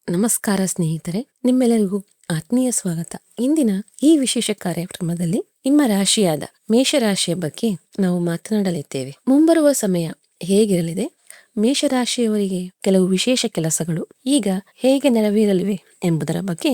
ನಮಸ್ಕಾರ ಸ್ನೇಹಿತರೆ, ನಿಮ್ಮೆಲ್ಲರಿಗೂ ಆತ್ಮೀಯ ಸ್ವಾಗತ. ಇಂದಿನ ಈ ವಿಶೇಷ ಕಾರ್ಯಕ್ರಮದಲ್ಲಿ ನಿಮ್ಮ ರಾಶಿಯಾದ ಮೇಷರಾಶಿಯ ಬಗ್ಗೆ ನಾವು ಮಾತನಾಡಲಿದ್ದೇವೆ. ಮುಂಬರುವ ಸಮಯ ಹೇಗಿರಲಿದೆ, ಮೇಷರಾಶಿಯವರಿಗೆ ಕೆಲವು ವಿಶೇಷ ಕೆಲಸಗಳು ಈಗ ಹೇಗೆ ನೆರವೇರಲಿವೆ ಎಂಬುದರ ಬಗ್ಗೆ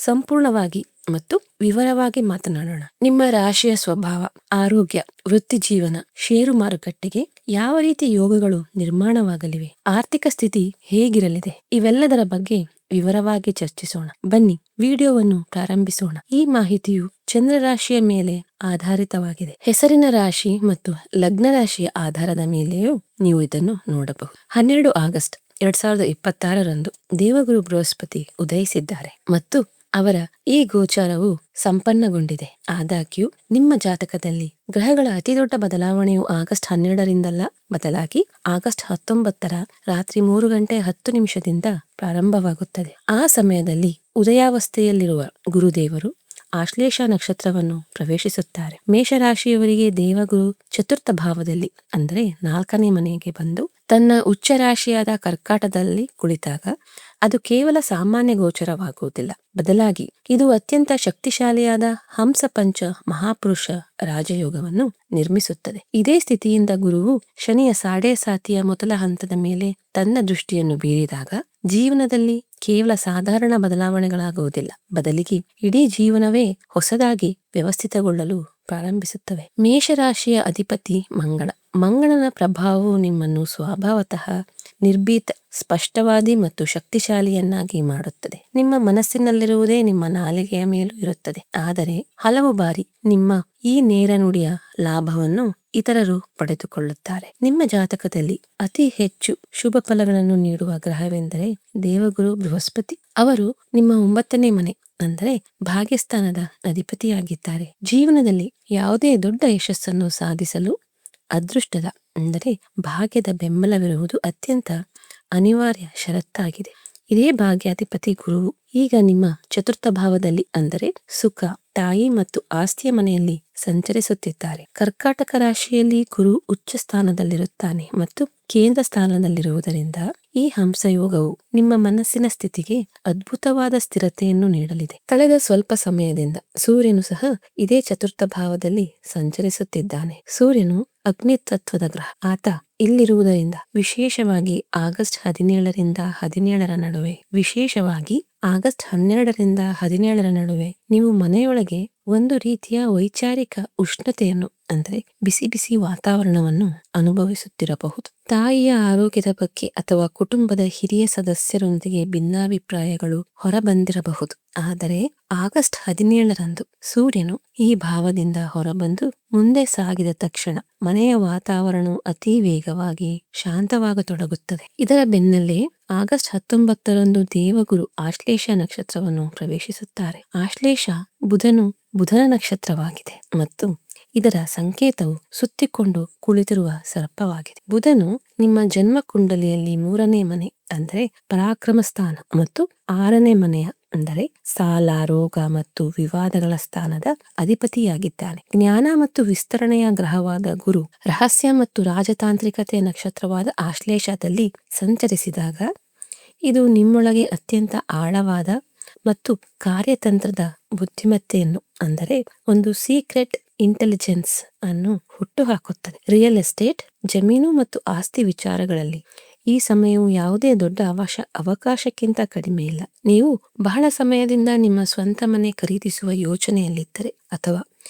ಸಂಪೂರ್ಣವಾಗಿ ಮತ್ತು ವಿವರವಾಗಿ ಮಾತನಾಡೋಣ. ನಿಮ್ಮ ರಾಶಿಯ ಸ್ವಭಾವ, ಆರೋಗ್ಯ, ವೃತ್ತಿ ಜೀವನ, ಷೇರು ಮಾರುಕಟ್ಟೆಗೆ ಯಾವ ರೀತಿ ಯೋಗಗಳು ನಿರ್ಮಾಣವಾಗಲಿವೆ, ಆರ್ಥಿಕ ಸ್ಥಿತಿ ಹೇಗಿರಲಿದೆ, ಇವೆಲ್ಲದರ ಬಗ್ಗೆ ವಿವರವಾಗಿ ಚರ್ಚಿಸೋಣ. ಬನ್ನಿ ವಿಡಿಯೋವನ್ನು ಪ್ರಾರಂಭಿಸೋಣ. ಈ ಮಾಹಿತಿಯು ಚಂದ್ರ ರಾಶಿಯ ಮೇಲೆ ಆಧಾರಿತವಾಗಿದೆ. ಹೆಸರಿನ ರಾಶಿ ಮತ್ತು ಲಗ್ನ ರಾಶಿಯ ಆಧಾರದ ಮೇಲೆಯೂ ನೀವು ಇದನ್ನು ನೋಡಬಹುದು. 12 ಆಗಸ್ಟ್ 2026ರಂದು ದೇವಗುರು ಬೃಹಸ್ಪತಿ ಉದಯಿಸಿದ್ದಾರೆ ಮತ್ತು ಅವರ ಈ ಗೋಚಾರವು ಸಂಪನ್ನಗೊಂಡಿದೆ. ಆದಾಗ್ಯೂ ನಿಮ್ಮ ಜಾತಕದಲ್ಲಿ ಗ್ರಹಗಳ ಅತಿದೊಡ್ಡ ಬದಲಾವಣೆಯು ಆಗಸ್ಟ್ 12ರಿಂದಲ್ಲ, ಬದಲಾಗಿ ಆಗಸ್ಟ್ 19ರ ರಾತ್ರಿ 3:10 ಪ್ರಾರಂಭವಾಗುತ್ತದೆ. ಆ ಸಮಯದಲ್ಲಿ ಉದಯಾವಸ್ಥೆಯಲ್ಲಿರುವ ಗುರುದೇವರು ಆಶ್ಲೇಷ ನಕ್ಷತ್ರವನ್ನು ಪ್ರವೇಶಿಸುತ್ತಾರೆ. ಮೇಷರಾಶಿಯವರಿಗೆ ದೇವಗುರು ಚತುರ್ಥ ಭಾವದಲ್ಲಿ ಅಂದರೆ 4ನೇ ಮನೆಗೆ ಬಂದು ತನ್ನ ಉಚ್ಚ ರಾಶಿಯಾದ ಕರ್ಕಾಟದಲ್ಲಿ ಕುಳಿತಾಗ ಅದು ಕೇವಲ ಸಾಮಾನ್ಯ ಗೋಚರವಾಗುವುದಿಲ್ಲ, ಬದಲಾಗಿ ಇದು ಅತ್ಯಂತ ಶಕ್ತಿಶಾಲಿಯಾದ ಹಂಸ ಪಂಚ ಮಹಾಪುರುಷ ರಾಜಯೋಗವನ್ನು ನಿರ್ಮಿಸುತ್ತದೆ. ಇದೇ ಸ್ಥಿತಿಯಿಂದ ಗುರುವು ಶನಿಯ ಸಾಡೆಸಾತಿಯ ಮೊದಲ ಹಂತದ ಮೇಲೆ ತನ್ನ ದೃಷ್ಟಿಯನ್ನು ಬೀರಿದಾಗ ಜೀವನದಲ್ಲಿ ಕೇವಲ ಸಾಧಾರಣ ಬದಲಾವಣೆಗಳಾಗುವುದಿಲ್ಲ, ಬದಲಿಗೆ ಇಡೀ ಜೀವನವೇ ಹೊಸದಾಗಿ ವ್ಯವಸ್ಥಿತಗೊಳ್ಳಲು ಪ್ರಾರಂಭಿಸುತ್ತವೆ. ಮೇಷರಾಶಿಯ ಅಧಿಪತಿ ಮಂಗಳ. ಮಂಗಳನ ಪ್ರಭಾವವು ನಿಮ್ಮನ್ನು ಸ್ವಭಾವತಃ ನಿರ್ಭೀತ, ಸ್ಪಷ್ಟವಾದಿ ಮತ್ತು ಶಕ್ತಿಶಾಲಿಯನ್ನಾಗಿ ಮಾಡುತ್ತದೆ. ನಿಮ್ಮ ಮನಸ್ಸಿನಲ್ಲಿರುವುದೇ ನಿಮ್ಮ ನಾಲಿಗೆಯ ಮೇಲೂ ಇರುತ್ತದೆ. ಆದರೆ ಹಲವು ಬಾರಿ ನಿಮ್ಮ ಈ ನೇರ ನುಡಿಯ ಲಾಭವನ್ನು ಇತರರು ಪಡೆದುಕೊಳ್ಳುತ್ತಾರೆ. ನಿಮ್ಮ ಜಾತಕದಲ್ಲಿ ಅತಿ ಹೆಚ್ಚು ಶುಭ ಫಲಗಳನ್ನು ನೀಡುವ ಗ್ರಹವೆಂದರೆ ದೇವಗುರು ಬೃಹಸ್ಪತಿ. ಅವರು ನಿಮ್ಮ 9ನೇ ಮನೆ ಅಂದರೆ ಭಾಗ್ಯಸ್ಥಾನದ ಅಧಿಪತಿಯಾಗಿದ್ದಾರೆ. ಜೀವನದಲ್ಲಿ ಯಾವುದೇ ದೊಡ್ಡ ಯಶಸ್ಸನ್ನು ಸಾಧಿಸಲು ಅದೃಷ್ಟದ ಅಂದರೆ ಭಾಗ್ಯದ ಬೆಂಬಲವಿರುವುದು ಅತ್ಯಂತ ಅನಿವಾರ್ಯ ಷರತ್ತಾಗಿದೆ. ಇದೇ ಭಾಗ್ಯಾಧಿಪತಿ ಗುರುವು ಈಗ ನಿಮ್ಮ ಚತುರ್ಥ ಭಾವದಲ್ಲಿ ಅಂದರೆ ಸುಖ, ತಾಯಿ ಮತ್ತು ಆಸ್ತಿಯ ಮನೆಯಲ್ಲಿ ಸಂಚರಿಸುತ್ತಿದ್ದಾರೆ. ಕರ್ಕಾಟಕ ರಾಶಿಯಲ್ಲಿ ಗುರು ಉಚ್ಚ ಸ್ಥಾನದಲ್ಲಿರುತ್ತಾನೆ ಮತ್ತು ಕೇಂದ್ರ ಸ್ಥಾನದಲ್ಲಿರುವುದರಿಂದ ಈ ಹಂಸಯೋಗವು ನಿಮ್ಮ ಮನಸ್ಸಿನ ಸ್ಥಿತಿಗೆ ಅದ್ಭುತವಾದ ಸ್ಥಿರತೆಯನ್ನು ನೀಡಲಿದೆ. ಕಳೆದ ಸ್ವಲ್ಪ ಸಮಯದಿಂದ ಸೂರ್ಯನು ಸಹ ಇದೇ ಚತುರ್ಥ ಭಾವದಲ್ಲಿ ಸಂಚರಿಸುತ್ತಿದ್ದಾನೆ. ಸೂರ್ಯನು ಅಗ್ನಿ ತತ್ವದ ಗ್ರಹ. ಆತ ಇಲ್ಲಿರುವುದರಿಂದ ವಿಶೇಷವಾಗಿ ಆಗಸ್ಟ್ 17ರ ನಡುವೆ ಆಗಸ್ಟ್ 12ರ ನಡುವೆ ನೀವು ಮನೆಯೊಳಗೆ ಒಂದು ರೀತಿಯ ವೈಚಾರಿಕ ಉಷ್ಣತೆಯನ್ನು ಅಂದರೆ ಬಿಸಿ ಬಿಸಿ ವಾತಾವರಣವನ್ನು ಅನುಭವಿಸುತ್ತಿರಬಹುದು. ತಾಯಿಯ ಆರೋಗ್ಯದ ಬಗ್ಗೆ ಅಥವಾ ಕುಟುಂಬದ ಹಿರಿಯ ಸದಸ್ಯರೊಂದಿಗೆ ಭಿನ್ನಾಭಿಪ್ರಾಯಗಳು ಹೊರಬಂದಿರಬಹುದು. ಆದರೆ ಆಗಸ್ಟ್ 17ರಂದು ಸೂರ್ಯನು ಈ ಭಾವದಿಂದ ಹೊರಬಂದು ಮುಂದೆ ಸಾಗಿದ ತಕ್ಷಣ ಮನೆಯ ವಾತಾವರಣವು ಅತಿ ವೇಗವಾಗಿ ಶಾಂತವಾಗತೊಡಗುತ್ತದೆ. ಇದರ ಬೆನ್ನಲ್ಲೇ ಆಗಸ್ಟ್ 19ರಂದು ದೇವಗುರು ಆಶ್ಲೇಷ ನಕ್ಷತ್ರವನ್ನು ಪ್ರವೇಶಿಸುತ್ತಾರೆ. ಆಶ್ಲೇಷ ಬುಧನ ನಕ್ಷತ್ರವಾಗಿದೆ ಮತ್ತು ಇದರ ಸಂಕೇತವು ಸುತ್ತಿಕೊಂಡು ಕುಳಿತಿರುವ ಸರ್ಪವಾಗಿದೆ. ಬುಧನು ನಿಮ್ಮ ಜನ್ಮ ಕುಂಡಲಿಯಲ್ಲಿ 3ನೇ ಮನೆ ಅಂದರೆ ಪರಾಕ್ರಮ ಸ್ಥಾನ ಮತ್ತು 6ನೇ ಮನೆಯ ಅಂದರೆ ಸಾಲ, ರೋಗ ಮತ್ತು ವಿವಾದಗಳ ಸ್ಥಾನದ ಅಧಿಪತಿಯಾಗಿದ್ದಾನೆ. ಜ್ಞಾನ ಮತ್ತು ವಿಸ್ತರಣೆಯ ಗ್ರಹವಾದ ಗುರು ರಹಸ್ಯ ಮತ್ತು ರಾಜತಾಂತ್ರಿಕತೆಯ ನಕ್ಷತ್ರವಾದ ಆಶ್ಲೇಷದಲ್ಲಿ ಸಂಚರಿಸಿದಾಗ ಇದು ನಿಮ್ಮೊಳಗೆ ಅತ್ಯಂತ ಆಳವಾದ ಮತ್ತು ಕಾರ್ಯತಂತ್ರದ ಬುದ್ಧಿಮತ್ತೆಯನ್ನು ಅಂದರೆ ಒಂದು ಸೀಕ್ರೆಟ್ ಇಂಟೆಲಿಜೆನ್ಸ್ ಅನ್ನು ಹುಟ್ಟುಹಾಕುತ್ತದೆ. ರಿಯಲ್ ಎಸ್ಟೇಟ್, ಜಮೀನು ಮತ್ತು ಆಸ್ತಿ ವಿಚಾರಗಳಲ್ಲಿ ಈ ಸಮಯವು ಯಾವುದೇ ದೊಡ್ಡ ಅವಕಾಶಕ್ಕಿಂತ ಕಡಿಮೆ ಇಲ್ಲ. ನೀವು ಬಹಳ ಸಮಯದಿಂದ ನಿಮ್ಮ ಸ್ವಂತ ಮನೆ ಖರೀದಿಸುವ ಯೋಚನೆಯಲ್ಲಿದ್ದರೆ ಅಥವಾ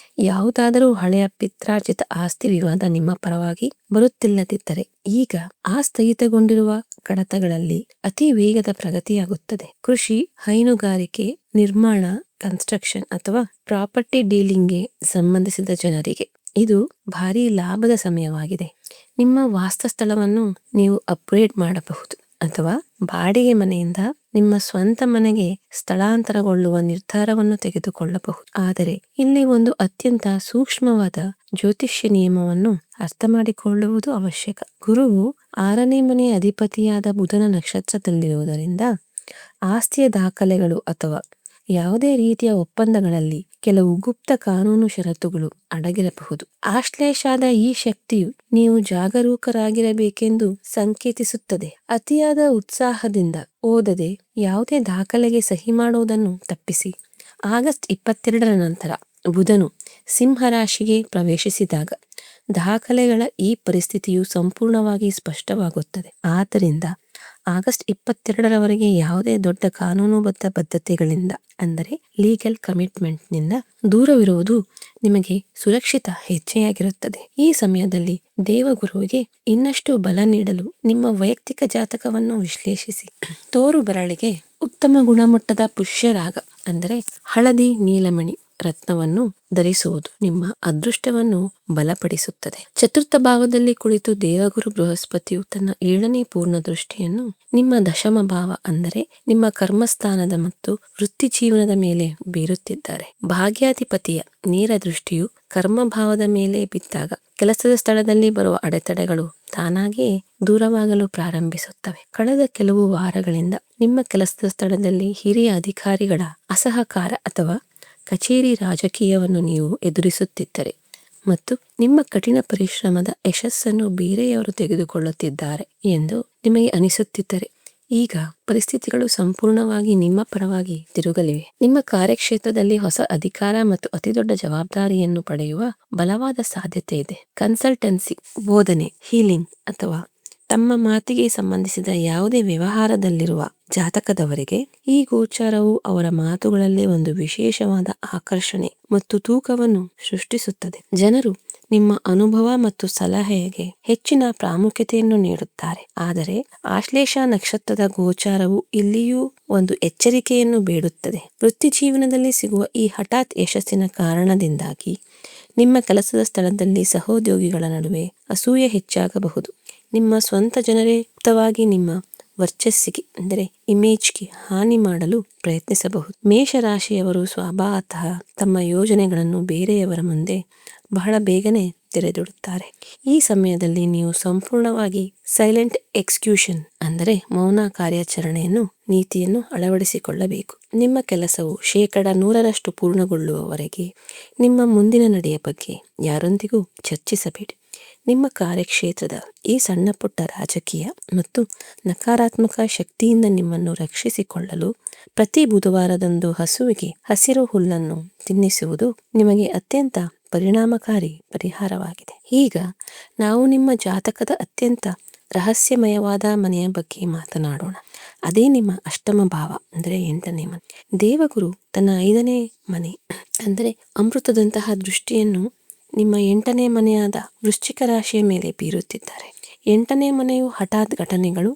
ಯಾವುದಾದರೂ ಹಳೆಯ ಪಿತ್ರಾರ್ಜಿತ ಆಸ್ತಿ ವಿವಾದ ನಿಮ್ಮ ಪರವಾಗಿ ಬರುತ್ತಿಲ್ಲದಿದ್ದರೆ ಈಗ ಆ ಸ್ಥಗಿತಗೊಂಡಿರುವ ಕಡತಗಳಲ್ಲಿ ಅತಿ ವೇಗದ ಪ್ರಗತಿಯಾಗುತ್ತದೆ. ಕೃಷಿ, ಹೈನುಗಾರಿಕೆ, ನಿರ್ಮಾಣ, ಕನ್ಸ್ಟ್ರಕ್ಷನ್ ಅಥವಾ ಪ್ರಾಪರ್ಟಿ ಡೀಲಿಂಗ್ಗೆ ಸಂಬಂಧಿಸಿದ ಜನರಿಗೆ ಇದು ಭಾರಿ ಲಾಭದ ಸಮಯವಾಗಿದೆ. ನಿಮ್ಮ ವಾಸಸ್ಥಳವನ್ನು ನೀವು ಅಪ್ಗ್ರೇಡ್ ಮಾಡಬಹುದು ಅಥವಾ ಬಾಡಿಗೆ ಮನೆಯಿಂದ ನಿಮ್ಮ ಸ್ವಂತ ಮನೆಗೆ ಸ್ಥಳಾಂತರಗೊಳ್ಳುವ ನಿರ್ಧಾರವನ್ನು ತೆಗೆದುಕೊಳ್ಳಬಹುದು. ಆದರೆ ಇಲ್ಲಿ ಒಂದು ಅತ್ಯಂತ ಸೂಕ್ಷ್ಮವಾದ ಜ್ಯೋತಿಷ್ಯ ನಿಯಮವನ್ನು ಅರ್ಥ ಮಾಡಿಕೊಳ್ಳುವುದು ಅವಶ್ಯಕ. ಗುರುವು 6ನೇ ಮನೆಯ ಅಧಿಪತಿಯಾದ ಬುಧನ ನಕ್ಷತ್ರದಲ್ಲಿರುವುದರಿಂದ ಆಸ್ತಿಯ ದಾಖಲೆಗಳು ಅಥವಾ ಯಾವುದೇ ರೀತಿಯ ಒಪ್ಪಂದಗಳಲ್ಲಿ ಕೆಲವು ಗುಪ್ತ ಕಾನೂನು ಷರತ್ತುಗಳು ಅಡಗಿರಬಹುದು. ಆಶ್ಲೇಷಾದ ಈ ಶಕ್ತಿಯು ನೀವು ಜಾಗರೂಕರಾಗಿರಬೇಕೆಂದು ಸಂಕೇತಿಸುತ್ತದೆ. ಅತಿಯಾದ ಉತ್ಸಾಹದಿಂದ ಓದದೆ ಯಾವುದೇ ದಾಖಲೆಗೆ ಸಹಿ ಮಾಡುವುದನ್ನು ತಪ್ಪಿಸಿ. ಆಗಸ್ಟ್ 22ರ ನಂತರ ಬುಧನು ಸಿಂಹರಾಶಿಗೆ ಪ್ರವೇಶಿಸಿದಾಗ ದಾಖಲೆಗಳ ಈ ಪರಿಸ್ಥಿತಿಯು ಸಂಪೂರ್ಣವಾಗಿ ಸ್ಪಷ್ಟವಾಗುತ್ತದೆ. ಆದ್ದರಿಂದ ಆಗಸ್ಟ್ 22ರವರೆಗೆ ಯಾವುದೇ ದೊಡ್ಡ ಕಾನೂನುಬದ್ಧ ಬದ್ಧತೆಗಳಿಂದ ಅಂದರೆ ಲೀಗಲ್ ಕಮಿಟ್ಮೆಂಟ್ನಿಂದ ದೂರವಿರುವುದು ನಿಮಗೆ ಸುರಕ್ಷಿತ ಹೆಜ್ಜೆಯಾಗಿರುತ್ತದೆ. ಈ ಸಮಯದಲ್ಲಿ ದೇವಗುರುವಿಗೆ ಇನ್ನಷ್ಟು ಬಲ ನೀಡಲು ನಿಮ್ಮ ವೈಯಕ್ತಿಕ ಜಾತಕವನ್ನು ವಿಶ್ಲೇಷಿಸಿ. ತೋರು ಬೆರಳಿಗೆ ಉತ್ತಮ ಗುಣಮಟ್ಟದ ಪುಷ್ಯರಾಗ ಅಂದರೆ ಹಳದಿ ನೀಲಮಣಿ ರತ್ನವನ್ನು ಧರಿಸುವುದು ನಿಮ್ಮ ಅದೃಷ್ಟವನ್ನು ಬಲಪಡಿಸುತ್ತದೆ. ಚತುರ್ಥ ಭಾವದಲ್ಲಿ ಕುಳಿತು ದೇವಗುರು ಬೃಹಸ್ಪತಿಯು ತನ್ನ 7ನೇ ಪೂರ್ಣ ದೃಷ್ಟಿಯನ್ನು ನಿಮ್ಮ ದಶಮ ಭಾವ ಅಂದರೆ ನಿಮ್ಮ ಕರ್ಮಸ್ಥಾನದ ಮತ್ತು ವೃತ್ತಿ ಜೀವನದ ಮೇಲೆ ಬೀರುತ್ತಿದ್ದಾರೆ. ಭಾಗ್ಯಾಧಿಪತಿಯ ನೇರ ದೃಷ್ಟಿಯು ಕರ್ಮಭಾವದ ಮೇಲೆ ಬಿದ್ದಾಗ ಕೆಲಸದ ಸ್ಥಳದಲ್ಲಿ ಬರುವ ಅಡೆತಡೆಗಳು ತಾನಾಗಿಯೇ ದೂರವಾಗಲು ಪ್ರಾರಂಭಿಸುತ್ತವೆ. ಕಳೆದ ಕೆಲವು ವಾರಗಳಿಂದ ನಿಮ್ಮ ಕೆಲಸದ ಸ್ಥಳದಲ್ಲಿ ಹಿರಿಯ ಅಧಿಕಾರಿಗಳ ಅಸಹಕಾರ ಅಥವಾ ಕಚೇರಿ ರಾಜಕೀಯವನ್ನು ನೀವು ಎದುರಿಸುತ್ತಿದ್ದರೆ ಮತ್ತು ನಿಮ್ಮ ಕಠಿಣ ಪರಿಶ್ರಮದ ಯಶಸ್ಸನ್ನು ಬೇರೆಯವರು ತೆಗೆದುಕೊಳ್ಳುತ್ತಿದ್ದಾರೆ ಎಂದು ನಿಮಗೆ ಅನಿಸುತ್ತಿದ್ದರೆ ಈಗ ಪರಿಸ್ಥಿತಿಗಳು ಸಂಪೂರ್ಣವಾಗಿ ನಿಮ್ಮ ಪರವಾಗಿ ತಿರುಗಲಿವೆ. ನಿಮ್ಮ ಕಾರ್ಯಕ್ಷೇತ್ರದಲ್ಲಿ ಹೊಸ ಅಧಿಕಾರ ಮತ್ತು ಅತಿದೊಡ್ಡ ಜವಾಬ್ದಾರಿಯನ್ನು ಪಡೆಯುವ ಬಲವಾದ ಸಾಧ್ಯತೆ ಇದೆ. ಕನ್ಸಲ್ಟೆನ್ಸಿ, ಬೋಧನೆ, ಹೀಲಿಂಗ್ ಅಥವಾ ತಮ್ಮ ಮಾತಿಗೆ ಸಂಬಂಧಿಸಿದ ಯಾವುದೇ ವ್ಯವಹಾರದಲ್ಲಿರುವ ಜಾತಕದವರಿಗೆ ಈ ಗೋಚಾರವು ಅವರ ಮಾತುಗಳಲ್ಲಿ ಒಂದು ವಿಶೇಷವಾದ ಆಕರ್ಷಣೆ ಮತ್ತು ತೂಕವನ್ನು ಸೃಷ್ಟಿಸುತ್ತದೆ. ಜನರು ನಿಮ್ಮ ಅನುಭವ ಮತ್ತು ಸಲಹೆಗೆ ಹೆಚ್ಚಿನ ಪ್ರಾಮುಖ್ಯತೆಯನ್ನು ನೀಡುತ್ತಾರೆ. ಆದರೆ ಆಶ್ಲೇಷ ನಕ್ಷತ್ರದ ಗೋಚಾರವು ಇಲ್ಲಿಯೂ ಒಂದು ಎಚ್ಚರಿಕೆಯನ್ನು ಬೇಡುತ್ತದೆ. ವೃತ್ತಿ ಜೀವನದಲ್ಲಿ ಸಿಗುವ ಈ ಹಠಾತ್ ಯಶಸ್ಸಿನ ಕಾರಣದಿಂದಾಗಿ ನಿಮ್ಮ ಕೆಲಸದ ಸ್ಥಳದಲ್ಲಿ ಸಹೋದ್ಯೋಗಿಗಳ ನಡುವೆ ಅಸೂಯೆ ಹೆಚ್ಚಾಗಬಹುದು. ನಿಮ್ಮ ಸ್ವಂತ ಜನರೇ ಮುಕ್ತವಾಗಿ ನಿಮ್ಮ ವರ್ಚಸ್ಸಿಗೆ ಅಂದರೆ ಇಮೇಜ್ಗೆ ಹಾನಿ ಮಾಡಲು ಪ್ರಯತ್ನಿಸಬಹುದು. ಮೇಷರಾಶಿಯವರು ಸ್ವಭಾವತಃ ತಮ್ಮ ಯೋಜನೆಗಳನ್ನು ಬೇರೆಯವರ ಮುಂದೆ ಬಹಳ ಬೇಗನೆ ತೆರೆದಿಡುತ್ತಾರೆ. ಈ ಸಮಯದಲ್ಲಿ ನೀವು ಸಂಪೂರ್ಣವಾಗಿ ಸೈಲೆಂಟ್ ಎಕ್ಸಿಕ್ಯೂಷನ್ ಅಂದರೆ ಮೌನ ಕಾರ್ಯಾಚರಣೆಯನ್ನು ನೀತಿಯನ್ನು ಅಳವಡಿಸಿಕೊಳ್ಳಬೇಕು. ನಿಮ್ಮ ಕೆಲಸವು 100% ಪೂರ್ಣಗೊಳ್ಳುವವರೆಗೆ ನಿಮ್ಮ ಮುಂದಿನ ನಡೆಯ ಬಗ್ಗೆ ಯಾರೊಂದಿಗೂ ಚರ್ಚಿಸಬೇಡಿ. ನಿಮ್ಮ ಕಾರ್ಯಕ್ಷೇತ್ರದ ಈ ಸಣ್ಣ ಪುಟ್ಟ ರಾಜಕೀಯ ಮತ್ತು ನಕಾರಾತ್ಮಕ ಶಕ್ತಿಯಿಂದ ನಿಮ್ಮನ್ನು ರಕ್ಷಿಸಿಕೊಳ್ಳಲು ಪ್ರತಿ ಬುಧವಾರದಂದು ಹಸುವಿಗೆ ಹಸಿರು ಹುಲ್ಲನ್ನು ತಿನ್ನಿಸುವುದು ನಿಮಗೆ ಅತ್ಯಂತ ಪರಿಣಾಮಕಾರಿ ಪರಿಹಾರವಾಗಿದೆ. ಈಗ ನಾವು ನಿಮ್ಮ ಜಾತಕದ ಅತ್ಯಂತ ರಹಸ್ಯಮಯವಾದ ಮನೆಯ ಬಗ್ಗೆ ಮಾತನಾಡೋಣ. ಅದೇ ನಿಮ್ಮ ಅಷ್ಟಮ ಭಾವ ಅಂದರೆ 8ನೇ ಮನೆ. ದೇವಗುರು ತನ್ನ 5ನೇ ಮನೆ ಅಂದರೆ ಅಮೃತದಂತಹ ದೃಷ್ಟಿಯನ್ನು ನಿಮ್ಮ 8ನೇ ಮನೆಯಾದ ವೃಶ್ಚಿಕ ರಾಶಿಯ ಮೇಲೆ ಬೀರುತ್ತಿದ್ದಾರೆ. 8ನೇ ಮನೆಯು ಹಠಾತ್ ಘಟನೆಗಳು,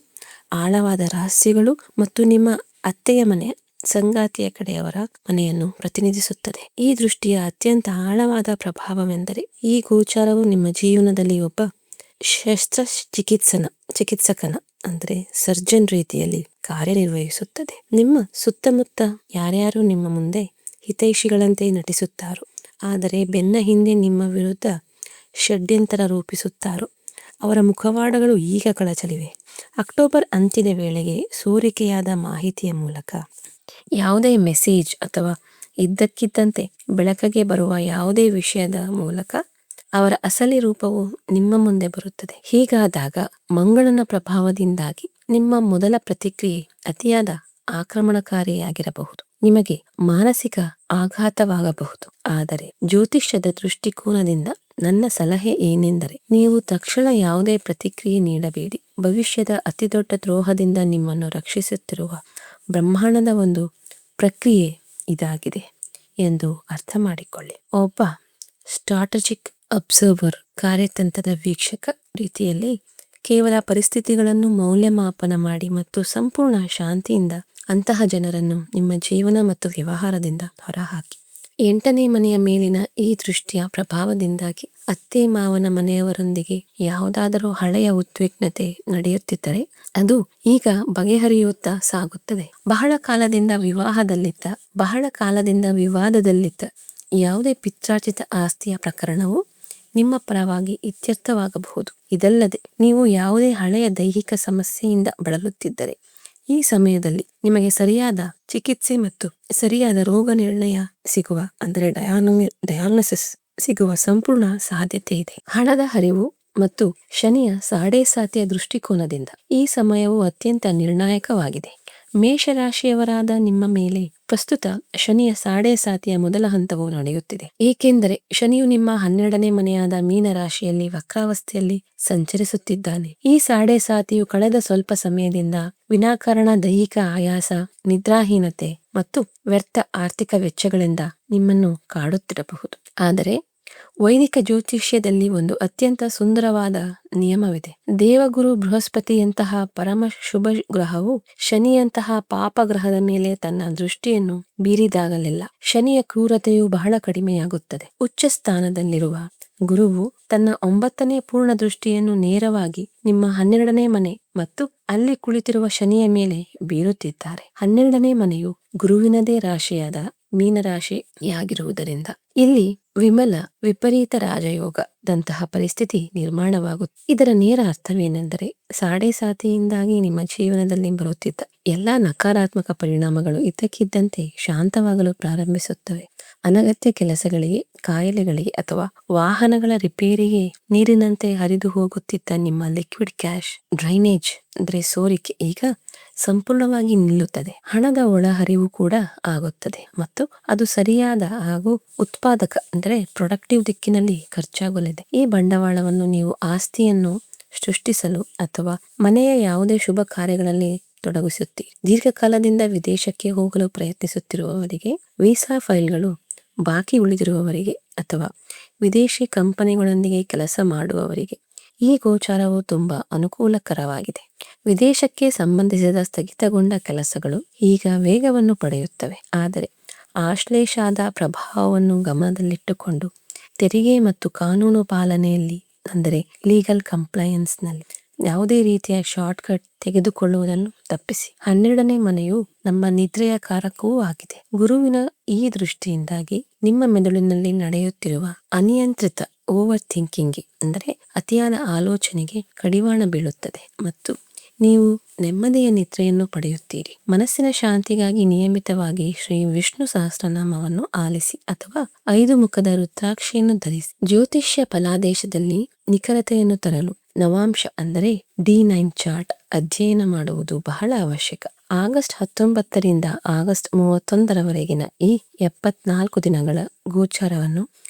ಆಳವಾದ ರಹಸ್ಯಗಳು ಮತ್ತು ನಿಮ್ಮ ಅತ್ತೆಯ ಮನೆ ಸಂಗಾತಿಯ ಕಡೆಯವರ ಮನೆಯನ್ನು ಪ್ರತಿನಿಧಿಸುತ್ತದೆ. ಈ ದೃಷ್ಟಿಯ ಅತ್ಯಂತ ಆಳವಾದ ಪ್ರಭಾವವೆಂದರೆ ಈ ಗೋಚಾರವು ನಿಮ್ಮ ಜೀವನದಲ್ಲಿ ಒಬ್ಬ ಚಿಕಿತ್ಸಕನ ಅಂದರೆ ಸರ್ಜನ್ ರೀತಿಯಲ್ಲಿ ಕಾರ್ಯನಿರ್ವಹಿಸುತ್ತದೆ. ನಿಮ್ಮ ಸುತ್ತಮುತ್ತ ಯಾರ್ಯಾರು ನಿಮ್ಮ ಮುಂದೆ ಹಿತೈಷಿಗಳಂತೆ ನಟಿಸುತ್ತಾರೋ ಆದರೆ ಬೆನ್ನ ಹಿಂದೆ ನಿಮ್ಮ ವಿರುದ್ಧ ಷಡ್ಯಂತರ ರೂಪಿಸುತ್ತಾರೋ ಅವರ ಮುಖವಾಡಗಳು ಈಗ ಕಳಚಲಿವೆ. ಅಕ್ಟೋಬರ್ ಅಂತ್ಯದ ವೇಳೆಗೆ ಸೋರಿಕೆಯಾದ ಮಾಹಿತಿಯ ಮೂಲಕ ಯಾವುದೇ ಮೆಸೇಜ್ ಅಥವಾ ಇದ್ದಕ್ಕಿದ್ದಂತೆ ಬೆಳಕಿಗೆ ಬರುವ ಯಾವುದೇ ವಿಷಯದ ಮೂಲಕ ಅವರ ಅಸಲಿ ರೂಪವು ನಿಮ್ಮ ಮುಂದೆ ಬರುತ್ತದೆ. ಹೀಗಾದಾಗ ಮಂಗಳನ ಪ್ರಭಾವದಿಂದಾಗಿ ನಿಮ್ಮ ಮೊದಲ ಪ್ರತಿಕ್ರಿಯೆ ಅತಿಯಾದ ಆಕ್ರಮಣಕಾರಿಯಾಗಿರಬಹುದು. ನಿಮಗೆ ಮಾನಸಿಕ ಆಘಾತವಾಗಬಹುದು. ಆದರೆ ಜ್ಯೋತಿಷ್ಯದ ದೃಷ್ಟಿಕೋನದಿಂದ ನನ್ನ ಸಲಹೆ ಏನೆಂದರೆ ನೀವು ತಕ್ಷಣ ಯಾವುದೇ ಪ್ರತಿಕ್ರಿಯೆ ನೀಡಬೇಡಿ. ಭವಿಷ್ಯದ ಅತಿದೊಡ್ಡ ದ್ರೋಹದಿಂದ ನಿಮ್ಮನ್ನು ರಕ್ಷಿಸುತ್ತಿರುವ ಬ್ರಹ್ಮಾಂಡದ ಒಂದು ಪ್ರಕ್ರಿಯೆ ಇದಾಗಿದೆ ಎಂದು ಅರ್ಥ ಮಾಡಿಕೊಳ್ಳಿ. ಒಬ್ಬ ಸ್ಟ್ರಾಟಜಿಕ್ ಅಬ್ಸರ್ವರ್ ಕಾರ್ಯತಂತ್ರದ ವೀಕ್ಷಕ ರೀತಿಯಲ್ಲಿ ಕೇವಲ ಪರಿಸ್ಥಿತಿಗಳನ್ನು ಮೌಲ್ಯಮಾಪನ ಮಾಡಿ ಮತ್ತು ಸಂಪೂರ್ಣ ಶಾಂತಿಯಿಂದ ಅಂತಹ ಜನರನ್ನು ನಿಮ್ಮ ಜೀವನ ಮತ್ತು ವ್ಯವಹಾರದಿಂದ ಹೊರಹಾಕಿ. 8ನೇ ಮನೆಯ ಮೇಲಿನ ಈ ದೃಷ್ಟಿಯ ಪ್ರಭಾವದಿಂದಾಗಿ ಅತ್ತೆ ಮಾವನ ಮನೆಯವರೊಂದಿಗೆ ಯಾವುದಾದರೂ ಹಳೆಯ ಉದ್ವಿಗ್ನತೆ ನಡೆಯುತ್ತಿದ್ದರೆ ಅದು ಈಗ ಬಗೆಹರಿಯುತ್ತಾ ಸಾಗುತ್ತದೆ. ಬಹಳ ಕಾಲದಿಂದ ವಿವಾದದಲ್ಲಿದ್ದ ಯಾವುದೇ ಪಿತ್ರಾರ್ಜಿತ ಆಸ್ತಿಯ ಪ್ರಕರಣವು ನಿಮ್ಮ ಪರವಾಗಿ ಇತ್ಯರ್ಥವಾಗಬಹುದು. ಇದಲ್ಲದೆ ನೀವು ಯಾವುದೇ ಹಳೆಯ ದೈಹಿಕ ಸಮಸ್ಯೆಯಿಂದ ಬಳಲುತ್ತಿದ್ದರೆ ಈ ಸಮಯದಲ್ಲಿ ನಿಮಗೆ ಸರಿಯಾದ ಚಿಕಿತ್ಸೆ ಮತ್ತು ಸರಿಯಾದ ರೋಗ ನಿರ್ಣಯ ಸಿಗುವ ಅಂದರೆ ಡಯಾಗ್ನೋಸಿಸ್ ಸಿಗುವ ಸಂಪೂರ್ಣ ಸಾಧ್ಯತೆ ಇದೆ. ಹಣದ ಹರಿವು ಮತ್ತು ಶನಿಯ ಸಾಡೇಸಾತಿಯ ದೃಷ್ಟಿಕೋನದಿಂದ ಈ ಸಮಯವು ಅತ್ಯಂತ ನಿರ್ಣಾಯಕವಾಗಿದೆ. ಮೇಷರಾಶಿಯವರಾದ ನಿಮ್ಮ ಮೇಲೆ ಪ್ರಸ್ತುತ ಶನಿಯ ಸಾಡೇಸಾತಿಯ ಮೊದಲ ಹಂತವು ನಡೆಯುತ್ತಿದೆ. ಏಕೆಂದರೆ ಶನಿಯು ನಿಮ್ಮ 12ನೇ ಮನೆಯಾದ ಮೀನ ರಾಶಿಯಲ್ಲಿ ವಕ್ರಾವಸ್ಥೆಯಲ್ಲಿ ಸಂಚರಿಸುತ್ತಿದ್ದಾನೆ. ಈ ಸಾಡೇಸಾತಿಯು ಕಳೆದ ಸ್ವಲ್ಪ ಸಮಯದಿಂದ ವಿನಾಕಾರಣ ದೈಹಿಕ ಆಯಾಸ, ನಿದ್ರಾಹೀನತೆ ಮತ್ತು ವ್ಯರ್ಥ ಆರ್ಥಿಕ ವೆಚ್ಚಗಳಿಂದ ನಿಮ್ಮನ್ನು ಕಾಡುತ್ತಿರಬಹುದು. ಆದರೆ ವೈದಿಕ ಜ್ಯೋತಿಷ್ಯದಲ್ಲಿ ಒಂದು ಅತ್ಯಂತ ಸುಂದರವಾದ ನಿಯಮವಿದೆ. ದೇವಗುರು ಬೃಹಸ್ಪತಿಯಂತಹ ಪರಮ ಶುಭ ಗ್ರಹವು ಶನಿಯಂತಹ ಪಾಪ ಗ್ರಹದ ಮೇಲೆ ತನ್ನ ದೃಷ್ಟಿಯನ್ನು ಬೀರಿದಾಗಲೆಲ್ಲ ಶನಿಯ ಕ್ರೂರತೆಯು ಬಹಳ ಕಡಿಮೆಯಾಗುತ್ತದೆ. ಉಚ್ಚ ಸ್ಥಾನದಲ್ಲಿರುವ ಗುರುವು ತನ್ನ 9ನೇ ಪೂರ್ಣ ದೃಷ್ಟಿಯನ್ನು ನೇರವಾಗಿ ನಿಮ್ಮ 12ನೇ ಮನೆ ಮತ್ತು ಅಲ್ಲಿ ಕುಳಿತಿರುವ ಶನಿಯ ಮೇಲೆ ಬೀರುತ್ತಿದ್ದಾರೆ. 12ನೇ ಮನೆಯು ಗುರುವಿನದೇ ರಾಶಿಯಾದ ಮೀನರಾಶಿಯಾಗಿರುವುದರಿಂದ ಇಲ್ಲಿ ವಿಮಲ ವಿಪರೀತ ರಾಜಯೋಗದಂತಹ ಪರಿಸ್ಥಿತಿ ನಿರ್ಮಾಣವಾಗುತ್ತದೆ. ಇದರ ನೇರ ಅರ್ಥವೇನೆಂದರೆ ಸಾಡೇಸಾತಿಯಿಂದಾಗಿ ನಿಮ್ಮ ಜೀವನದಲ್ಲಿ ಬರುತ್ತಿದ್ದ ಎಲ್ಲಾ ನಕಾರಾತ್ಮಕ ಪರಿಣಾಮಗಳು ಇದ್ದಕ್ಕಿದ್ದಂತೆ ಶಾಂತವಾಗಲು ಪ್ರಾರಂಭಿಸುತ್ತವೆ. ಅನಗತ್ಯ ಕೆಲಸಗಳಿಗೆ, ಕಾಯಿಲೆಗಳಿಗೆ ಅಥವಾ ವಾಹನಗಳ ರಿಪೇರಿಗೆ ನೀರಿನಂತೆ ಹರಿದು ಹೋಗುತ್ತಿದ್ದ ನಿಮ್ಮ ಲಿಕ್ವಿಡ್ ಕ್ಯಾಶ್ ಡ್ರೈನೇಜ್ ಅಂದ್ರೆ ಸೋರಿಕೆ ಈಗ ಸಂಪೂರ್ಣವಾಗಿ ನಿಲ್ಲುತ್ತದೆ. ಹಣದ ಒಳಹರಿವು ಕೂಡ ಆಗುತ್ತದೆ ಮತ್ತು ಅದು ಸರಿಯಾದ ಹಾಗೂ ಉತ್ಪಾದಕ ಅಂದ್ರೆ ಪ್ರೊಡಕ್ಟಿವ್ ದಿಕ್ಕಿನಲ್ಲಿ ಖರ್ಚಾಗಲಿದೆ. ಈ ಬಂಡವಾಳವನ್ನು ನೀವು ಆಸ್ತಿಯನ್ನು ಸೃಷ್ಟಿಸಲು ಅಥವಾ ಮನೆಯ ಯಾವುದೇ ಶುಭ ಕಾರ್ಯಗಳಲ್ಲಿ ತೊಡಗಿಸುತ್ತೀರಿ. ದೀರ್ಘಕಾಲದಿಂದ ವಿದೇಶಕ್ಕೆ ಹೋಗಲು ಪ್ರಯತ್ನಿಸುತ್ತಿರುವವರಿಗೆ, ವೀಸಾ ಫೈಲ್ಗಳು ಬಾಕಿ ಉಳಿದಿರುವವರಿಗೆ ಅಥವಾ ವಿದೇಶಿ ಕಂಪನಿಗಳೊಂದಿಗೆ ಕೆಲಸ ಮಾಡುವವರಿಗೆ ಈ ಗೋಚಾರವು ತುಂಬಾ ಅನುಕೂಲಕರವಾಗಿದೆ. ವಿದೇಶಕ್ಕೆ ಸಂಬಂಧಿಸಿದ ಸ್ಥಗಿತಗೊಂಡ ಕೆಲಸಗಳು ಈಗ ವೇಗವನ್ನು ಪಡೆಯುತ್ತವೆ. ಆದರೆ ಆಶ್ಲೇಷಾದ ಪ್ರಭಾವವನ್ನು ಗಮನದಲ್ಲಿಟ್ಟುಕೊಂಡು ತೆರಿಗೆ ಮತ್ತು ಕಾನೂನು ಪಾಲನೆಯಲ್ಲಿ ಅಂದರೆ ಲೀಗಲ್ ಕಂಪ್ಲೈಯನ್ಸ್ನಲ್ಲಿ ಯಾವುದೇ ರೀತಿಯ ಶಾರ್ಟ್ಕಟ್ ತೆಗೆದುಕೊಳ್ಳುವುದನ್ನು ತಪ್ಪಿಸಿ. 12ನೇ ಮನೆಯು ನಮ್ಮ ನಿದ್ರೆಯ ಕಾರಕವೂ ಆಗಿದೆ. ಗುರುವಿನ ಈ ದೃಷ್ಟಿಯಿಂದಾಗಿ ನಿಮ್ಮ ಮೆದುಳಿನಲ್ಲಿ ನಡೆಯುತ್ತಿರುವ ಅನಿಯಂತ್ರಿತ ಓವರ್ ಥಿಂಕಿಂಗ್ ಅಂದರೆ ಅತಿಯಾದ ಆಲೋಚನೆಗೆ ಕಡಿವಾಣ ಬೀಳುತ್ತದೆ ಮತ್ತು ನೀವು ನೆಮ್ಮದಿಯ ನಿದ್ರೆಯನ್ನು ಪಡೆಯುತ್ತೀರಿ. ಮನಸ್ಸಿನ ಶಾಂತಿಗಾಗಿ ನಿಯಮಿತವಾಗಿ ಶ್ರೀ ವಿಷ್ಣು ಸಹಸ್ರನಾಮವನ್ನು ಆಲಿಸಿ ಅಥವಾ 5 ಮುಖದ ರುದ್ರಾಕ್ಷಿಯನ್ನು ಧರಿಸಿ. ಜ್ಯೋತಿಷ್ಯ ಫಲಾದೇಶದಲ್ಲಿ ನಿಖರತೆಯನ್ನು ತರಲು ನವಾಂಶ ಅಂದರೆ D9 ಚಾರ್ಟ್ ಅಧ್ಯಯನ ಮಾಡುವುದು ಬಹಳ ಅವಶ್ಯಕ. ಆಗಸ್ಟ್ 19ರಿಂದ ಆಗಸ್ಟ್ 31ರವರೆಗಿನ ಈ 74 ದಿನಗಳ ಗೋಚಾರವನ್ನು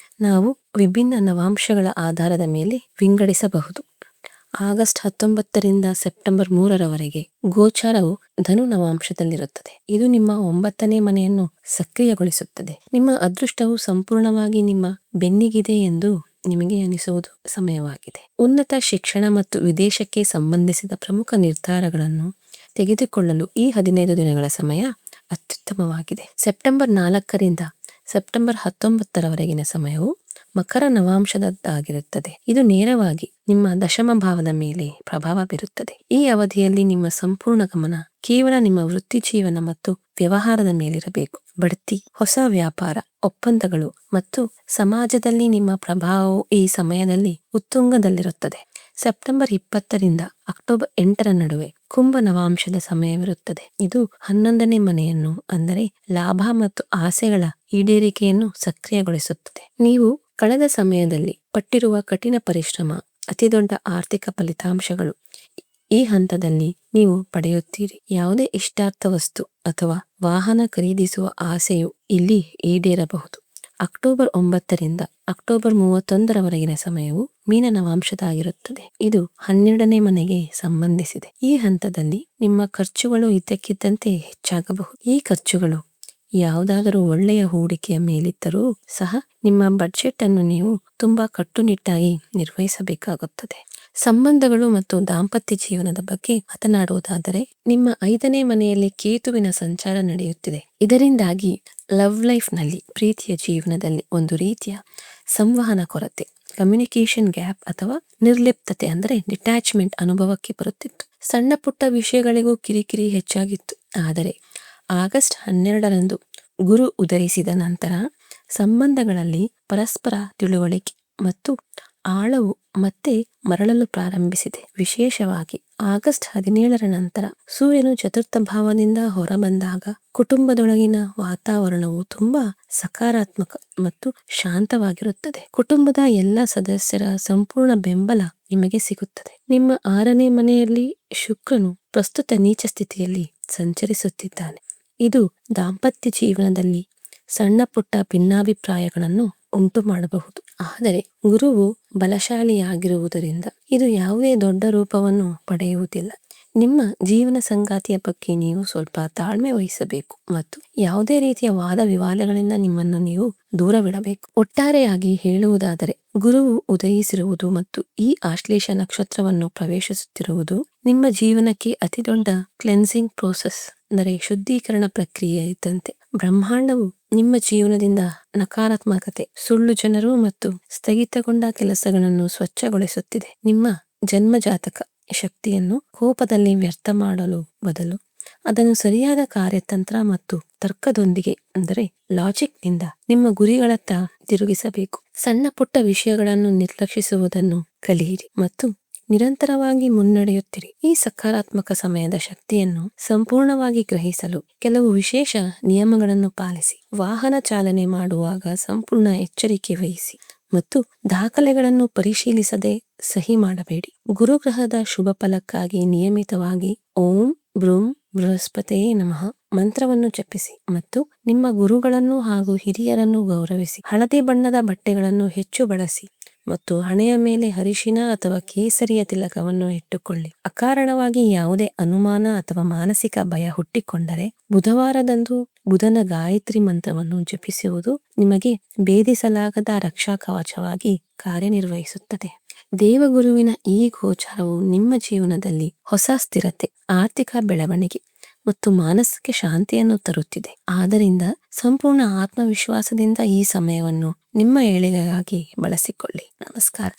ನಾವು ವಿಭಿನ್ನ ನವಾಂಶಗಳ ಆಧಾರದ ಮೇಲೆ ವಿಂಗಡಿಸಬಹುದು. ಆಗಸ್ಟ್ 19ರಿಂದ ಸೆಪ್ಟೆಂಬರ್ 3ರವರೆಗೆ ಗೋಚಾರವು ಧನು ನವಾಂಶದಲ್ಲಿರುತ್ತದೆ. ಇದು ನಿಮ್ಮ 9ನೇ ಮನೆಯನ್ನು ಸಕ್ರಿಯಗೊಳಿಸುತ್ತದೆ. ನಿಮ್ಮ ಅದೃಷ್ಟವು ಸಂಪೂರ್ಣವಾಗಿ ನಿಮ್ಮ ಬೆನ್ನಿಗಿದೆ ಎಂದು ನಿಮಗೆ ಅನಿಸುವುದು ಸಮಯವಾಗಿದೆ. ಉನ್ನತ ಶಿಕ್ಷಣ ಮತ್ತು ವಿದೇಶಕ್ಕೆ ಸಂಬಂಧಿಸಿದ ಪ್ರಮುಖ ನಿರ್ಧಾರಗಳನ್ನು ತೆಗೆದುಕೊಳ್ಳಲು ಈ 15 ದಿನಗಳ ಸಮಯ ಅತ್ಯುತ್ತಮವಾಗಿದೆ. ಸೆಪ್ಟೆಂಬರ್ 4ರಿಂದ ಸೆಪ್ಟೆಂಬರ್ 19ರವರೆಗಿನ ಸಮಯವು ಮಕರ ನವಾಂಶದದ್ದಾಗಿರುತ್ತದೆ. ಇದು ನೇರವಾಗಿ ನಿಮ್ಮ ದಶಮ ಭಾವದ ಮೇಲೆ ಪ್ರಭಾವ ಬೀರುತ್ತದೆ. ಈ ಅವಧಿಯಲ್ಲಿ ನಿಮ್ಮ ಸಂಪೂರ್ಣ ಗಮನ ಕೇವಲ ನಿಮ್ಮ ವೃತ್ತಿ ಜೀವನ ಮತ್ತು ವ್ಯವಹಾರದ ಮೇಲಿರಬೇಕು. ಬಡ್ತಿ, ಹೊಸ ವ್ಯಾಪಾರ ಒಪ್ಪಂದಗಳು ಮತ್ತು ಸಮಾಜದಲ್ಲಿ ನಿಮ್ಮ ಪ್ರಭಾವವು ಈ ಸಮಯದಲ್ಲಿ ಉತ್ತುಂಗದಲ್ಲಿರುತ್ತದೆ. ಸೆಪ್ಟೆಂಬರ್ 20ರಿಂದ ಅಕ್ಟೋಬರ್ 8ರ ನಡುವೆ ಕುಂಭ ನವಾಂಶದ ಸಮಯವಿರುತ್ತದೆ. ಇದು 11ನೇ ಮನೆಯನ್ನು ಅಂದರೆ ಲಾಭ ಮತ್ತು ಆಸೆಗಳ ಈಡೇರಿಕೆಯನ್ನು ಸಕ್ರಿಯಗೊಳಿಸುತ್ತದೆ. ನೀವು ಕಳೆದ ಸಮಯದಲ್ಲಿ ಪಟ್ಟಿರುವ ಕಠಿಣ ಪರಿಶ್ರಮ, ಅತಿದೊಡ್ಡ ಆರ್ಥಿಕ ಫಲಿತಾಂಶಗಳು ಈ ಹಂತದಲ್ಲಿ ನೀವು ಪಡೆಯುತ್ತೀರಿ. ಯಾವುದೇ ಇಷ್ಟಾರ್ಥ ವಸ್ತು ಅಥವಾ ವಾಹನ ಖರೀದಿಸುವ ಆಸೆಯು ಇಲ್ಲಿ ಈಡೇರಬಹುದು. ಅಕ್ಟೋಬರ್ 9ರಿಂದ ಅಕ್ಟೋಬರ್ 31ರವರೆಗಿನ ಸಮಯವು ಮೀನ ನವಾಂಶದಾಗಿರುತ್ತದೆ. ಇದು 12ನೇ ಮನೆಗೆ ಸಂಬಂಧಿಸಿದೆ. ಈ ಹಂತದಲ್ಲಿ ನಿಮ್ಮ ಖರ್ಚುಗಳು ಇದ್ದಕ್ಕಿದ್ದಂತೆ ಹೆಚ್ಚಾಗಬಹುದು. ಈ ಖರ್ಚುಗಳು ಯಾವುದಾದರೂ ಒಳ್ಳೆಯ ಹೂಡಿಕೆಯ ಮೇಲಿದ್ದರೂ ಸಹ ನಿಮ್ಮ ಬಡ್ಜೆಟ್ ಅನ್ನು ನೀವು ತುಂಬಾ ಕಟ್ಟುನಿಟ್ಟಾಗಿ ನಿರ್ವಹಿಸಬೇಕಾಗುತ್ತದೆ. ಸಂಬಂಧಗಳು ಮತ್ತು ದಾಂಪತ್ಯ ಜೀವನದ ಬಗ್ಗೆ ಮಾತನಾಡುವುದಾದರೆ ನಿಮ್ಮ 5ನೇ ಮನೆಯಲ್ಲಿ ಕೇತುವಿನ ಸಂಚಾರ ನಡೆಯುತ್ತಿದೆ. ಇದರಿಂದಾಗಿ ಲವ್ ಲೈಫ್ ನಲ್ಲಿ ಪ್ರೀತಿಯ ಜೀವನದಲ್ಲಿ ಒಂದು ರೀತಿಯ ಸಂವಹನ ಕೊರತೆ, ಕಮ್ಯುನಿಕೇಶನ್ ಗ್ಯಾಪ್ ಅಥವಾ ನಿರ್ಲಿಪ್ತತೆ ಅಂದರೆ ಡಿಟ್ಯಾಚ್ಮೆಂಟ್ ಅನುಭವಕ್ಕೆ ಬರುತ್ತಿತ್ತು. ಸಣ್ಣ ಪುಟ್ಟ ವಿಷಯಗಳಿಗೂ ಕಿರಿಕಿರಿ ಹೆಚ್ಚಾಗಿತ್ತು. ಆದರೆ ಆಗಸ್ಟ್ 12ರಂದು ಗುರು ಉದಯಿಸಿದ ನಂತರ ಸಂಬಂಧಗಳಲ್ಲಿ ಪರಸ್ಪರ ತಿಳುವಳಿಕೆ ಮತ್ತು ಆಳವು ಮತ್ತೆ ಮರಳಲು ಪ್ರಾರಂಭಿಸಿದೆ. ವಿಶೇಷವಾಗಿ ಆಗಸ್ಟ್ 17ರ ನಂತರ ಸೂರ್ಯನು ಚತುರ್ಥ ಭಾವದಿಂದ ಹೊರಬಂದಾಗ ಕುಟುಂಬದೊಳಗಿನ ವಾತಾವರಣವು ತುಂಬಾ ಸಕಾರಾತ್ಮಕ ಮತ್ತು ಶಾಂತವಾಗಿರುತ್ತದೆ. ಕುಟುಂಬದ ಎಲ್ಲ ಸದಸ್ಯರ ಸಂಪೂರ್ಣ ಬೆಂಬಲ ನಿಮಗೆ ಸಿಗುತ್ತದೆ. ನಿಮ್ಮ 6ನೇ ಮನೆಯಲ್ಲಿ ಶುಕ್ರನು ಪ್ರಸ್ತುತ ನೀಚ ಸ್ಥಿತಿಯಲ್ಲಿ ಸಂಚರಿಸುತ್ತಿದ್ದಾನೆ. ಇದು ದಾಂಪತ್ಯ ಜೀವನದಲ್ಲಿ ಸಣ್ಣ ಪುಟ್ಟ ಭಿನ್ನಾಭಿಪ್ರಾಯಗಳನ್ನು ಉಂಟು ಮಾಡಬಹುದು. ಆದರೆ ಗುರುವು ಬಲಶಾಲಿಯಾಗಿರುವುದರಿಂದ ಇದು ಯಾವುದೇ ದೊಡ್ಡ ರೂಪವನ್ನು ಪಡೆಯುವುದಿಲ್ಲ. ನಿಮ್ಮ ಜೀವನ ಸಂಗಾತಿಯ ಬಗ್ಗೆ ನೀವು ಸ್ವಲ್ಪ ತಾಳ್ಮೆ ವಹಿಸಬೇಕು ಮತ್ತು ಯಾವುದೇ ರೀತಿಯ ವಾದ ವಿವಾದಗಳಿಂದ ನಿಮ್ಮನ್ನು ನೀವು ದೂರವಿಡಬೇಕು. ಒಟ್ಟಾರೆಯಾಗಿ ಹೇಳುವುದಾದರೆ, ಗುರುವು ಉದಯಿಸಿರುವುದು ಮತ್ತು ಈ ಆಶ್ಲೇಷ ನಕ್ಷತ್ರವನ್ನು ಪ್ರವೇಶಿಸುತ್ತಿರುವುದು ನಿಮ್ಮ ಜೀವನಕ್ಕೆ ಅತಿ ದೊಡ್ಡ ಕ್ಲೆನ್ಸಿಂಗ್ ಪ್ರೋಸೆಸ್, ಅಂದರೆ ಶುದ್ಧೀಕರಣ ಪ್ರಕ್ರಿಯೆ ಇದ್ದಂತೆ. ಬ್ರಹ್ಮಾಂಡವು ನಿಮ್ಮ ಜೀವನದಿಂದ ನಕಾರಾತ್ಮಕತೆ, ಸುಳ್ಳು ಜನರು ಮತ್ತು ಸ್ಥಗಿತಗೊಂಡ ಕೆಲಸಗಳನ್ನು ಸ್ವಚ್ಛಗೊಳಿಸುತ್ತಿದೆ. ನಿಮ್ಮ ಜನ್ಮಜಾತಕ ಶಕ್ತಿಯನ್ನು ಕೋಪದಲ್ಲಿ ವ್ಯರ್ಥ ಮಾಡಲು ಬದಲು ಅದನ್ನು ಸರಿಯಾದ ಕಾರ್ಯತಂತ್ರ ಮತ್ತು ತರ್ಕದೊಂದಿಗೆ, ಅಂದರೆ ಲಾಜಿಕ್ ನಿಂದ ನಿಮ್ಮ ಗುರಿಗಳತ್ತ ತಿರುಗಿಸಬೇಕು. ಸಣ್ಣ ಪುಟ್ಟ ವಿಷಯಗಳನ್ನು ನಿರ್ಲಕ್ಷಿಸುವುದನ್ನು ಕಲಿಯಿರಿ ಮತ್ತು ನಿರಂತರವಾಗಿ ಮುನ್ನಡೆಯುತ್ತಿರಿ. ಈ ಸಕಾರಾತ್ಮಕ ಸಮಯದ ಶಕ್ತಿಯನ್ನು ಸಂಪೂರ್ಣವಾಗಿ ಗ್ರಹಿಸಲು ಕೆಲವು ವಿಶೇಷ ನಿಯಮಗಳನ್ನು ಪಾಲಿಸಿ. ವಾಹನ ಚಾಲನೆ ಮಾಡುವಾಗ ಸಂಪೂರ್ಣ ಎಚ್ಚರಿಕೆ ವಹಿಸಿ ಮತ್ತು ದಾಖಲೆಗಳನ್ನು ಪರಿಶೀಲಿಸದೆ ಸಹಿ ಮಾಡಬೇಡಿ. ಗುರುಗ್ರಹದ ಶುಭ ಫಲಕ್ಕಾಗಿ ನಿಯಮಿತವಾಗಿ ಓಂ ಬ್ರೂಂ ಬೃಹಸ್ಪತಿಯೇ ನಮಃ ಮಂತ್ರವನ್ನು ಜಪಿಸಿ ಮತ್ತು ನಿಮ್ಮ ಗುರುಗಳನ್ನು ಹಾಗೂ ಹಿರಿಯರನ್ನು ಗೌರವಿಸಿ. ಹಳದಿ ಬಣ್ಣದ ಬಟ್ಟೆಗಳನ್ನು ಹೆಚ್ಚು ಬಳಸಿ ಮತ್ತು ಹಣೆಯ ಮೇಲೆ ಅರಿಶಿನ ಅಥವಾ ಕೇಸರಿಯ ತಿಲಕವನ್ನು ಇಟ್ಟುಕೊಳ್ಳಿ. ಅಕಾರಣವಾಗಿ ಯಾವುದೇ ಅನುಮಾನ ಅಥವಾ ಮಾನಸಿಕ ಭಯ ಹುಟ್ಟಿಕೊಂಡರೆ ಬುಧವಾರದಂದು ಬುಧನ ಗಾಯತ್ರಿ ಮಂತ್ರವನ್ನು ಜಪಿಸುವುದು ನಿಮಗೆ ಭೇದಿಸಲಾಗದ ರಕ್ಷಾ ಕವಚವಾಗಿ ಕಾರ್ಯನಿರ್ವಹಿಸುತ್ತದೆ. ದೇವಗುರುವಿನ ಈ ಗೋಚಾರವು ನಿಮ್ಮ ಜೀವನದಲ್ಲಿ ಹೊಸ ಸ್ಥಿರತೆ, ಆರ್ಥಿಕ ಬೆಳವಣಿಗೆ ಮತ್ತು ಮಾನಸಿಕ ಶಾಂತಿಯನ್ನು ತರುತ್ತಿದೆ. ಆದ್ದರಿಂದ ಸಂಪೂರ್ಣ ಆತ್ಮವಿಶ್ವಾಸದಿಂದ ಈ ಸಮಯವನ್ನು ನಿಮ್ಮ ಏಳಿಗೆಗಾಗಿ ಬಳಸಿಕೊಳ್ಳಿ. ನಮಸ್ಕಾರ.